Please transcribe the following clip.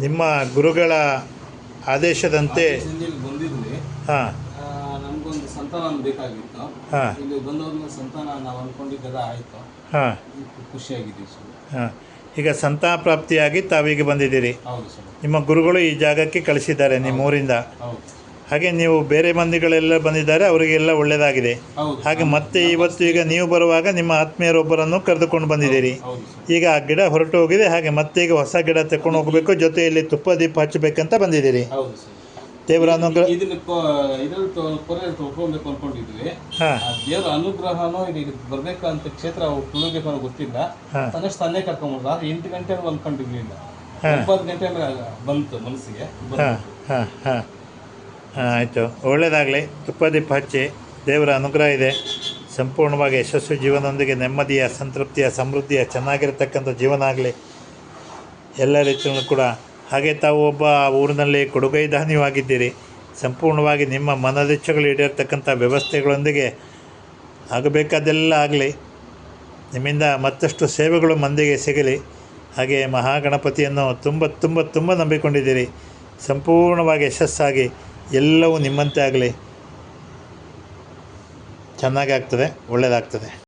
ನಿಮ್ಮ ಗುರುಗಳ ಆದೇಶದಂತೆ ಇಲ್ಲಿ ಬಂದಿದ್ವಿ. ಹಾಂ ನಮಗೊಂದು ಸಂತಾನ ಬೇಕಾಗಿತ್ತು. ಹಾಂ ಇಲ್ಲಿ ಬಂದವ್ರನ್ನ ಸಂತಾನ ನಾವು ಅಂದ್ಕೊಂಡಿದ್ದೆಲ್ಲ ಆಯಿತು. ಹಾಂ ಖುಷಿಯಾಗಿದ್ದೀವಿ ಸರ್. ಹಾಂ ಈಗ ಸಂತಾನ ಪ್ರಾಪ್ತಿಯಾಗಿ ತಾವೀಗ ಬಂದಿದ್ದೀರಿ. ಹೌದು ಸರ್. ನಿಮ್ಮ ಗುರುಗಳು ಈ ಜಾಗಕ್ಕೆ ಕಳಿಸಿದ್ದಾರೆ ನಿಮ್ಮ ಊರಿಂದ. ಹೌದು. ಹಾಗೆ ನೀವು ಬೇರೆ ಮಂದಿಗಳೆಲ್ಲ ಬಂದಿದ್ದಾರೆ, ಅವರಿಗೆಲ್ಲ ಒಳ್ಳೆಯದಾಗಿದೆ. ಹೌದು. ಹಾಗೆ ಮತ್ತೆ ಇವತ್ತು ಈಗ ನೀವು ಬರುವಾಗ ನಿಮ್ಮ ಆತ್ಮೀಯರೊಬ್ಬರನ್ನು ಕರೆದುಕೊಂಡು ಬಂದಿದ್ದೀರಿ. ಹೌದು ಸರ್. ಈಗ ಆ ಗಿಡ ಹೊರಟು ಹೋಗಿದೆ, ಹಾಗೆ ಮತ್ತೆ ಈಗ ಹೊಸ ಗಿಡ ತಗೊಂಡು ಹೋಗಬೇಕು, ಜೊತೆಯಲ್ಲಿ ತುಪ್ಪ ದೀಪ ಹಚ್ಚಬೇಕಂತ ಬಂದಿದ್ದೀರಿ. ಹೌದು ಸರ್. ದೇವರ ಅನುಗ್ರಹ ಇದನ್ನ ತೊಳ್ಕೊಳ್ಬೇಕು ಅನ್ಕೊಂಡಿದ್ವಿ. ಹಾಂ ದೇವರ ಅನುಗ್ರಹನೋ ಇದು ಬರ್ಬೇಕಂತ ಕ್ಷೇತ್ರ ತುಳಿಬೇಕು ಅನ್ನೋ ಗೊತ್ತಿಲ್ಲ. ಹಾಂ ತನ್ನಷ್ಟು ತನ್ನೇ ಕರ್ಕೊಂಡ್ಬಂದು ಆದ್ರೆ 8 ಗಂಟೆಗೆ ಅನ್ಕೊಂಡಿರ್ಲಿಲ್ಲ. ಹಾಂ 9 ಗಂಟೆ ಬಂತು ಮನಸ್ಸಿಗೆ. ಹಾಂ ಹಾಂ ಹಾಂ ಹಾಂ ಆಯಿತು, ಒಳ್ಳೆಯದಾಗಲಿ. ತುಪ್ಪ ದೀಪ ಹಚ್ಚಿ, ದೇವರ ಅನುಗ್ರಹ ಇದೆ. ಸಂಪೂರ್ಣವಾಗಿ ಯಶಸ್ವಿ ಜೀವನದೊಂದಿಗೆ ನೆಮ್ಮದಿಯ, ಸಂತೃಪ್ತಿಯ, ಸಮೃದ್ಧಿಯ, ಚೆನ್ನಾಗಿರತಕ್ಕಂಥ ಜೀವನ ಆಗಲಿ ಎಲ್ಲ ರೀತಿಯಲ್ಲೂ ಕೂಡ. ಹಾಗೆ ತಾವು ಒಬ್ಬ ಊರಿನಲ್ಲಿ ಕೊಡುಗೈದಾನಿಯಾಗಿದ್ದೀರಿ. ಸಂಪೂರ್ಣವಾಗಿ ನಿಮ್ಮ ಮನದಿಚ್ಛೆಗಳು ಈಡೇರ್ತಕ್ಕಂಥ ವ್ಯವಸ್ಥೆಗಳೊಂದಿಗೆ ಆಗಬೇಕಾದೆಲ್ಲ ಆಗಲಿ. ನಿಮ್ಮಿಂದ ಮತ್ತಷ್ಟು ಸೇವೆಗಳು ಮಂದಿಗೆ ಸಿಗಲಿ. ಹಾಗೆ ಮಹಾಗಣಪತಿಯನ್ನು ತುಂಬ ತುಂಬ ತುಂಬ ನಂಬಿಕೊಂಡಿದ್ದೀರಿ. ಸಂಪೂರ್ಣವಾಗಿ ಯಶಸ್ಸಾಗಿ ಎಲ್ಲವೂ ನಿಮ್ಮಂತೆ ಆಗಲಿ. ಚೆನ್ನಾಗಿ ಆಗ್ತದೆ, ಒಳ್ಳೆಯದಾಗ್ತದೆ.